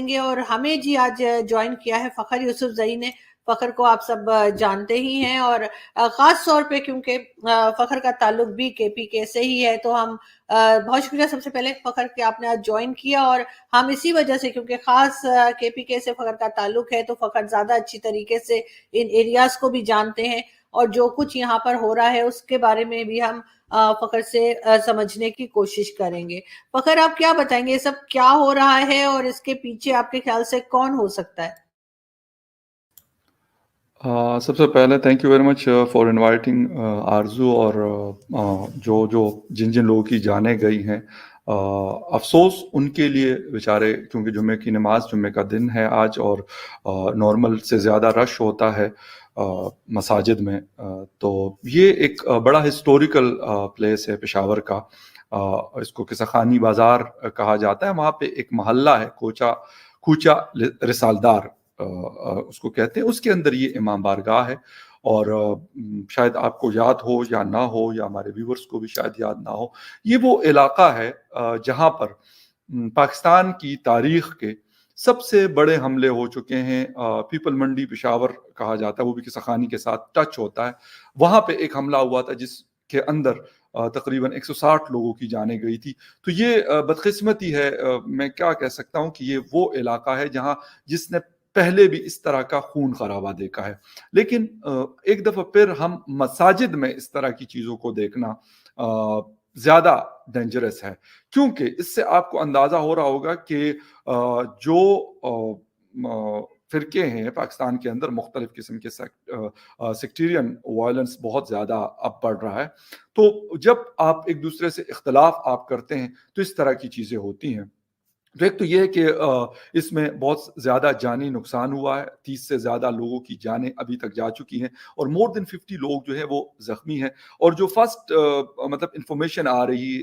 گے. اور ہمیں جی آج جوائن کیا ہے فخر یوسف زئی نے. فخر کو آپ سب جانتے ہی ہیں، اور خاص طور پہ کیونکہ فخر کا تعلق بھی کے پی کے سے ہی ہے، تو ہم بہت شکریہ سب سے پہلے فخر کہ آپ نے آج جوائن کیا. اور ہم اسی وجہ سے، کیونکہ خاص کے پی کے سے فخر کا تعلق ہے، تو فخر زیادہ اچھی طریقے سے ان ایریاز کو بھی جانتے ہیں، اور جو کچھ یہاں پر ہو رہا ہے اس کے بارے میں بھی ہم فخر سے سمجھنے کی کوشش کریں گے. فخر آپ کیا بتائیں گے، یہ سب کیا ہو رہا ہے اور اس کے پیچھے آپ کے خیال سے کون ہو سکتا ہے؟ سب سے پہلے thank you very much for inviting آرزو، اور جن لوگوں کی جانیں گئی ہیں، افسوس ان کے لیے بیچارے، کیونکہ جمعے کی نماز، جمعے کا دن ہے آج، اور نارمل سے زیادہ رش ہوتا ہے مساجد میں. تو یہ ایک بڑا ہسٹوریکل پلیس ہے پشاور کا. اس کو قصہ خانی بازار کہا جاتا ہے. وہاں پہ ایک محلہ ہے کوچا رسالدار اس کو کہتے ہیں. اس کے اندر یہ امام بارگاہ ہے، اور شاید آپ کو یاد ہو یا نہ ہو، یا ہمارے ویورز کو بھی شاید یاد نہ ہو، یہ وہ علاقہ ہے جہاں پر پاکستان کی تاریخ کے سب سے بڑے حملے ہو چکے ہیں. پیپل منڈی پشاور کہا جاتا ہے، وہ بھی قصہ خانی کے ساتھ ٹچ ہوتا ہے. وہاں پہ ایک حملہ ہوا تھا جس کے اندر تقریباً 160 لوگوں کی جانیں گئی تھی. تو یہ بدقسمتی ہے، میں کیا کہہ سکتا ہوں کہ یہ وہ علاقہ ہے جس نے پہلے بھی اس طرح کا خون خرابہ دیکھا ہے. لیکن ایک دفعہ پھر ہم مساجد میں اس طرح کی چیزوں کو دیکھنا زیادہ ڈینجرس ہے، کیونکہ اس سے آپ کو اندازہ ہو رہا ہوگا کہ جو فرقے ہیں پاکستان کے اندر، مختلف قسم کے سیکٹیرین وائلنس بہت زیادہ اب بڑھ رہا ہے. تو جب آپ ایک دوسرے سے اختلاف آپ کرتے ہیں تو اس طرح کی چیزیں ہوتی ہیں. تو ایک تو یہ ہے کہ اس میں بہت زیادہ جانی نقصان ہوا ہے. 30 سے زیادہ لوگوں کی جانیں ابھی تک جا چکی ہیں، اور مور دین 50 لوگ جو ہیں وہ زخمی ہیں. اور جو فرسٹ مطلب انفارمیشن آ رہی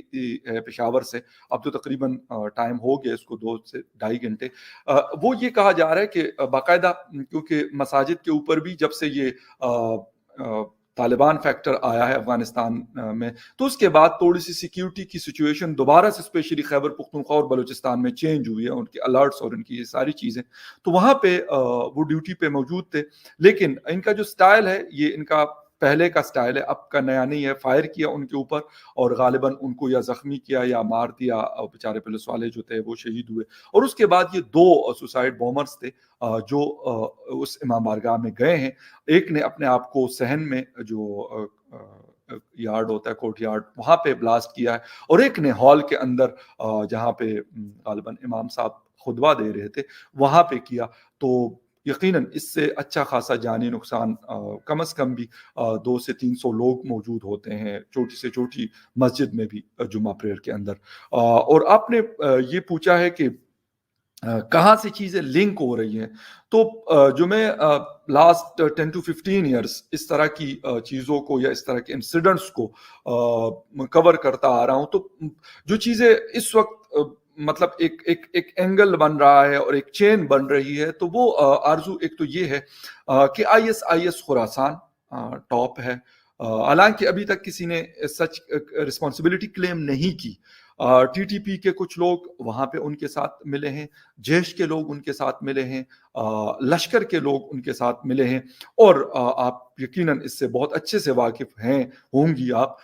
ہے پشاور سے، اب تو تقریباً ٹائم ہو گیا اس کو 2 سے 2.5 گھنٹے، وہ یہ کہا جا رہا ہے کہ باقاعدہ، کیونکہ مساجد کے اوپر بھی جب سے یہ طالبان فیکٹر آیا ہے افغانستان میں، تو اس کے بعد تھوڑی سی سیکیورٹی کی سچویشن دوبارہ سے اسپیشلی خیبر پختونخوا اور بلوچستان میں چینج ہوئی ہے. ان کے الرٹس اور ان کی یہ ساری چیزیں، تو وہاں پہ وہ ڈیوٹی پہ موجود تھے. لیکن ان کا جو سٹائل ہے، یہ ان کا پہلے کا سٹائل ہے، اب کا نیا نہیں ہے. فائر کیا ان کے اوپر، اور غالباً ان کو یا زخمی کیا یا مار دیا. بیچارے پولیس والے جو تھے وہ شہید ہوئے. اور اس کے بعد یہ 2 سوسائڈ بومرز تھے جو اس امام بارگاہ میں گئے ہیں. ایک نے اپنے آپ کو صحن میں جو یارڈ ہوتا ہے، کورٹ یارڈ، وہاں پہ بلاسٹ کیا ہے، اور ایک نے ہال کے اندر جہاں پہ غالباً امام صاحب خطبہ دے رہے تھے وہاں پہ کیا. تو یقیناً اس سے اچھا خاصا جانی نقصان، کم از کم بھی 200 سے 300 لوگ موجود ہوتے ہیں چھوٹی سے چھوٹی مسجد میں بھی جمعہ پریئر کے اندر. اور آپ نے یہ پوچھا ہے کہ کہاں سے چیزیں لنک ہو رہی ہیں، تو جو میں لاسٹ 10 to 15 ایئرس اس طرح کی چیزوں کو یا اس طرح کے انسیڈنٹس کو کور کرتا آ رہا ہوں، تو جو چیزیں اس وقت مطلب ایک اینگل بن رہا ہے اور ایک چین بن رہی ہے، تو وہ آرزو ایک تو یہ ہے کہ IS خراسان ٹاپ ہے. حالانکہ ابھی تک کسی نے سچ رسپانسبلٹی کلیم نہیں کی. TTP کے کچھ لوگ وہاں پہ ان کے ساتھ ملے ہیں، جیش کے لوگ ان کے ساتھ ملے ہیں، لشکر کے لوگ ان کے ساتھ ملے ہیں. اور آپ یقیناً اس سے بہت اچھے سے واقف ہوں گی آپ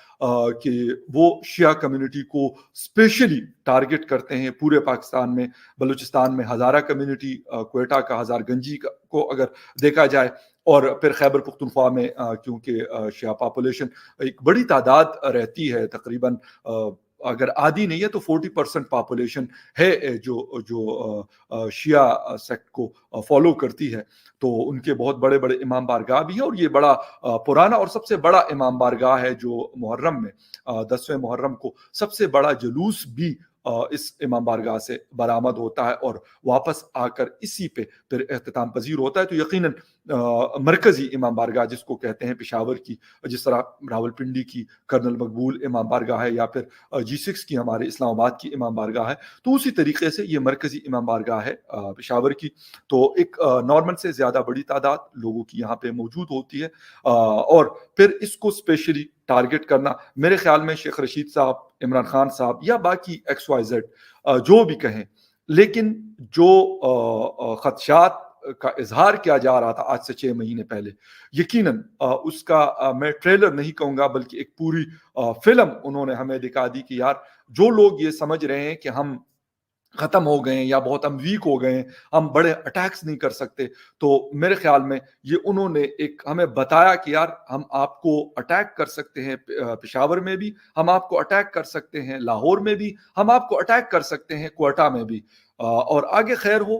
کہ وہ شیعہ کمیونٹی کو اسپیشلی ٹارگٹ کرتے ہیں پورے پاکستان میں. بلوچستان میں ہزارہ کمیونٹی، کوئٹہ کا ہزار گنجی کو اگر دیکھا جائے، اور پھر خیبر پختونخوا میں کیونکہ شیعہ پاپولیشن ایک بڑی تعداد رہتی ہے، تقریباً اگر آدھی نہیں ہے تو 40% پاپولیشن ہے جو شیعہ سیکٹ کو فالو کرتی ہے. تو ان کے بہت بڑے بڑے امام بارگاہ بھی ہیں، اور یہ بڑا پرانا اور سب سے بڑا امام بارگاہ ہے جو محرم میں 10ویں محرم کو سب سے بڑا جلوس بھی اس امام بارگاہ سے برآمد ہوتا ہے اور واپس آ کر اسی پہ پھر اختتام پذیر ہوتا ہے. تو یقیناً مرکزی امام بارگاہ جس کو کہتے ہیں پشاور کی، جس طرح راولپنڈی کی کرنل مقبول امام بارگاہ ہے، یا پھر G6 کی ہمارے اسلام آباد کی امام بارگاہ ہے، تو اسی طریقے سے یہ مرکزی امام بارگاہ ہے پشاور کی. تو ایک نارمل سے زیادہ بڑی تعداد لوگوں کی یہاں پہ موجود ہوتی ہے. اور پھر اس کو اسپیشلی ٹارگٹ کرنا، میرے خیال میں شیخ رشید صاحب، عمران خان صاحب یا باقی XYZ جو بھی کہیں، لیکن جو خدشات کا اظہار کیا جا رہا تھا آج سے 6 مہینے پہلے، یقیناً اس کا میں ٹریلر نہیں کہوں گا بلکہ ایک پوری فلم انہوں نے ہمیں دکھا دی کہ یار جو لوگ یہ سمجھ رہے ہیں کہ ہم ختم ہو گئے ہیں یا بہت ہم ویک ہو گئے ہیں، ہم بڑے اٹیکس نہیں کر سکتے، تو میرے خیال میں یہ انہوں نے ایک ہمیں بتایا کہ یار ہم آپ کو اٹیک کر سکتے ہیں، پشاور میں بھی ہم آپ کو اٹیک کر سکتے ہیں، لاہور میں بھی ہم آپ کو اٹیک کر سکتے ہیں، کوئٹہ میں بھی، اور آگے خیر ہو،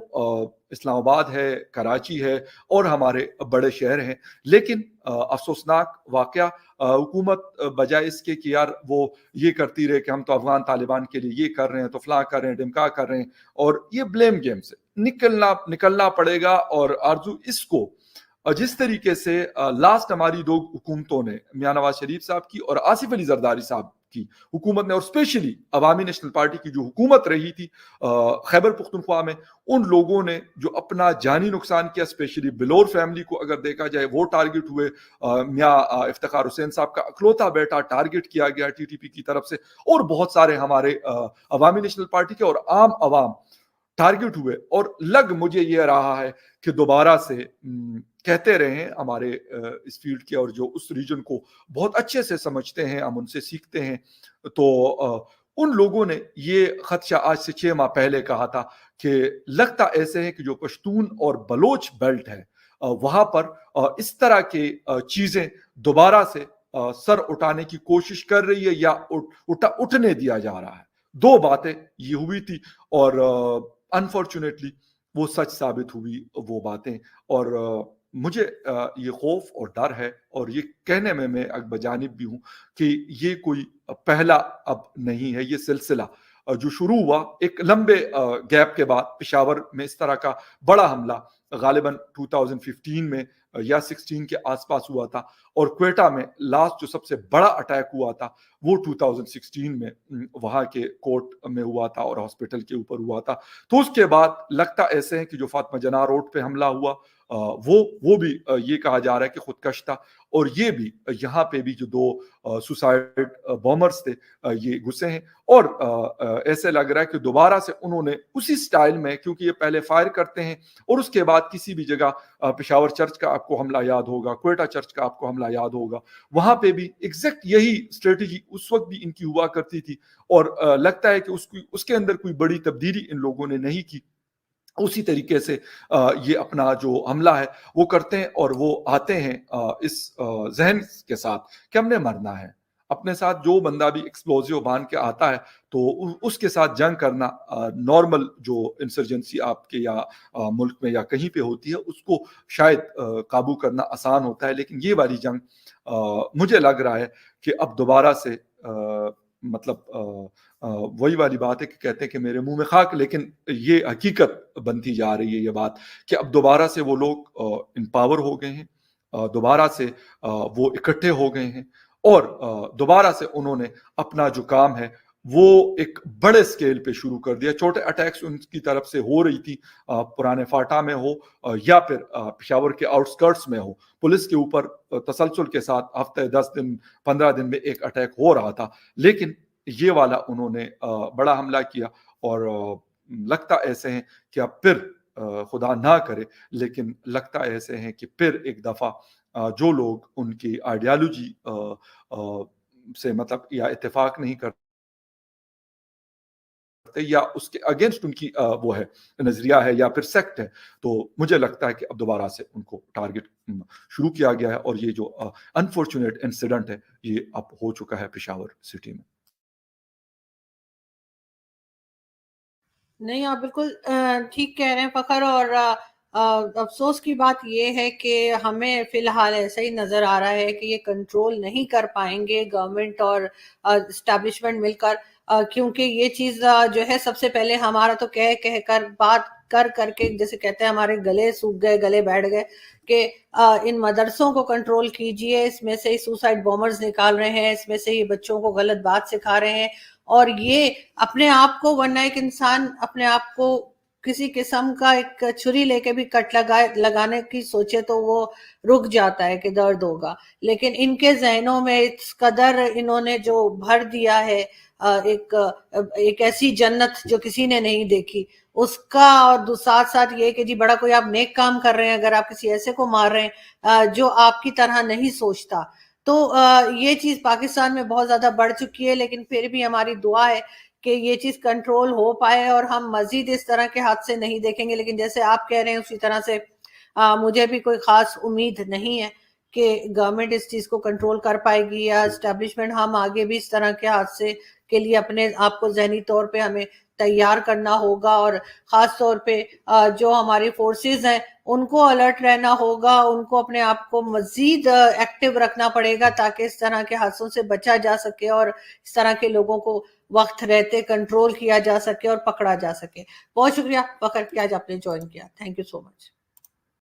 اسلام آباد ہے، کراچی ہے اور ہمارے بڑے شہر ہیں، لیکن افسوسناک واقعہ حکومت بجائے اس کے کہ یار وہ یہ کرتی رہے کہ ہم تو افغان طالبان کے لیے یہ کر رہے ہیں، تو فلاں کر رہے ہیں، ڈمکا کر رہے ہیں، اور یہ بلیم گیم سے نکلنا پڑے گا۔ اور آرزو اس کو جس طریقے سے لاسٹ ہماری 2 حکومتوں نے، میاں نواز شریف صاحب کی اور آصف علی زرداری صاحب کی حکومت نے، اور اسپیشلی عوامی نیشنل پارٹی کی جو حکومت رہی تھی خیبر پختونخوا میں، ان لوگوں نے جو اپنا جانی نقصان کیا، اسپیشلی بلور فیملی کو اگر دیکھا جائے وہ ٹارگٹ ہوئے، میاں افتخار حسین صاحب کا اکلوتا بیٹا ٹارگٹ کیا گیا ٹی ٹی پی کی طرف سے، اور بہت سارے ہمارے عوامی نیشنل پارٹی کے اور عام عوام ٹارگٹ ہوئے، اور مجھے یہ رہا ہے کہ دوبارہ سے کہتے رہے ہمارے اس فیلڈ کے اور جو اس ریجن کو بہت اچھے سے سمجھتے ہیں، ہم ان سے سیکھتے ہیں، تو ان لوگوں نے یہ خدشہ آج سے 6 ماہ پہلے کہا تھا کہ لگتا ایسے ہے کہ جو پشتون اور بلوچ بیلٹ ہے وہاں پر اس طرح کے چیزیں دوبارہ سے سر اٹھانے کی کوشش کر رہی ہے یا اٹھنے دیا جا رہا ہے۔ 2 باتیں یہ ہوئی تھی، اور انفارچونیٹلی وہ سچ ثابت ہوئی وہ باتیں، اور مجھے یہ خوف اور ڈر ہے، اور یہ کہنے میں بجانب بھی ہوں کہ یہ کوئی پہلا اب نہیں ہے، یہ سلسلہ جو شروع ہوا ایک لمبے گیپ کے بعد، پشاور میں اس طرح کا بڑا حملہ غالباً 2015 میں یا 16 کے آس پاس ہوا تھا، اور کوئٹہ میں لاسٹ جو سب سے بڑا اٹیک ہوا تھا وہ 2016 میں وہاں کے کورٹ میں ہوا تھا اور ہاسپٹل کے اوپر ہوا تھا۔ تو اس کے بعد لگتا ایسے ہے کہ جو فاطمہ جناح روڈ پہ حملہ ہوا وہ بھی یہ کہا جا رہا ہے کہ خودکش تھا، اور یہ بھی یہاں پہ بھی جو 2 سوسائڈ بومرز تھے یہ گھسے ہیں، اور ایسے لگ رہا ہے کہ دوبارہ سے انہوں نے اسی سٹائل میں، کیونکہ یہ پہلے فائر کرتے ہیں اور اس کے بعد کسی بھی جگہ، پشاور چرچ کا آپ کو حملہ یاد ہوگا، کوئٹہ چرچ کا آپ کو حملہ یاد ہوگا، وہاں پہ بھی ایگزیکٹ یہی اسٹریٹجی اس وقت بھی ان کی ہوا کرتی تھی، اور لگتا ہے کہ اس کے اندر کوئی بڑی تبدیلی ان لوگوں نے نہیں کی، اسی طریقے سے یہ اپنا جو حملہ ہے وہ کرتے ہیں، اور وہ آتے ہیں اس ذہن کے ساتھ کہ ہم نے مرنا ہے، اپنے ساتھ جو بندہ بھی ایکسپلوزیو باندھ کے آتا ہے تو اس کے ساتھ جنگ کرنا نارمل جو انسرجنسی آپ کے یا ملک میں یا کہیں پہ ہوتی ہے اس کو شاید قابو کرنا آسان ہوتا ہے، لیکن یہ والی جنگ مجھے لگ رہا ہے کہ اب دوبارہ سے مطلب وہی والی بات ہے کہ کہتے ہیں کہ میرے منہ میں خاک، لیکن یہ حقیقت بنتی جا رہی ہے یہ بات کہ اب دوبارہ سے وہ لوگ امپاور ہو گئے ہیں، دوبارہ سے وہ اکٹھے ہو گئے ہیں، اور دوبارہ سے انہوں نے اپنا جو کام ہے وہ ایک بڑے سکیل پہ شروع کر دیا۔ چھوٹے اٹیکس ان کی طرف سے ہو رہی تھی، پرانے فاٹا میں ہو یا پھر پشاور کے آؤٹ سکرٹس میں ہو، پولیس کے اوپر تسلسل کے ساتھ ہفتے 10 دن 15 دن میں ایک اٹیک ہو رہا تھا، لیکن یہ والا انہوں نے بڑا حملہ کیا، اور لگتا ایسے ہیں کہ اب پھر خدا نہ کرے، لیکن لگتا ایسے ہیں کہ پھر ایک دفعہ جو لوگ ان کی آئیڈیالوجی سے مطلب یا اتفاق نہیں کرتے یا اس کے اگینسٹ ان کی وہ ہے نظریہ ہے یا پھر سیکٹ ہے، تو مجھے لگتا ہے کہ اب دوبارہ سے ان کو ٹارگٹ شروع کیا گیا ہے، اور یہ جو انفارچونیٹ انسیڈنٹ ہے یہ اب ہو چکا ہے پشاور سٹی میں۔ نہیں، آپ بالکل ٹھیک کہہ رہے ہیں فخر، اور افسوس کی بات یہ ہے کہ ہمیں فی الحال ایسا ہی نظر آ رہا ہے کہ یہ کنٹرول نہیں کر پائیں گے گورنمنٹ اور اسٹیبلشمنٹ مل کر، کیونکہ یہ چیز جو ہے سب سے پہلے ہمارا تو کہہ کر بات کر کے جیسے کہتے ہیں ہمارے گلے سوکھ گئے، گلے بیٹھ گئے کہ ان مدرسوں کو کنٹرول کیجئے، اس میں سے سوسائڈ بومرز نکال رہے ہیں، اس میں سے یہ بچوں کو غلط بات سکھا رہے ہیں، اور یہ اپنے آپ کو، ورنہ ایک انسان اپنے آپ کو کسی قسم کا ایک چھری لے کے بھی کٹ لگانے کی سوچے تو وہ رک جاتا ہے کہ درد ہوگا، لیکن ان کے ذہنوں میں اس قدر انہوں نے جو بھر دیا ہے ایک ایسی جنت جو کسی نے نہیں دیکھی، اس کا، اور ساتھ ساتھ یہ کہ جی بڑا کوئی آپ نیک کام کر رہے ہیں، اگر آپ کسی ایسے کو مار رہے ہیں جو آپ کی طرح نہیں سوچتا، تو یہ چیز پاکستان میں بہت زیادہ بڑھ چکی ہے. لیکن پھر بھی ہماری دعا ہے کہ یہ چیز کنٹرول ہو پائے اور ہم مزید اس طرح کے حادثے نہیں دیکھیں گے. لیکن جیسے آپ کہہ رہے ہیں اسی طرح سے مجھے بھی کوئی خاص امید نہیں ہے کہ گورنمنٹ اس چیز کو کنٹرول کر پائے گی یا اسٹیبلشمنٹ. ہم آگے بھی اس طرح کے حادثے کے لیے اپنے آپ کو ذہنی طور پہ ہمیں تیار کرنا ہوگا، اور خاص طور پہ جو ہماری فورسز ہیں ان کو الرٹ رہنا ہوگا، ان کو اپنے آپ کو مزید ایکٹیو رکھنا پڑے گا تاکہ اس طرح کے حادثوں سے بچا جا سکے اور اس طرح کے لوگوں کو وقت رہتے کنٹرول کیا جا سکے اور پکڑا جا سکے. بہت شکریہ فخر کہ آج آپ نے جوائن کیا. Thank you so much.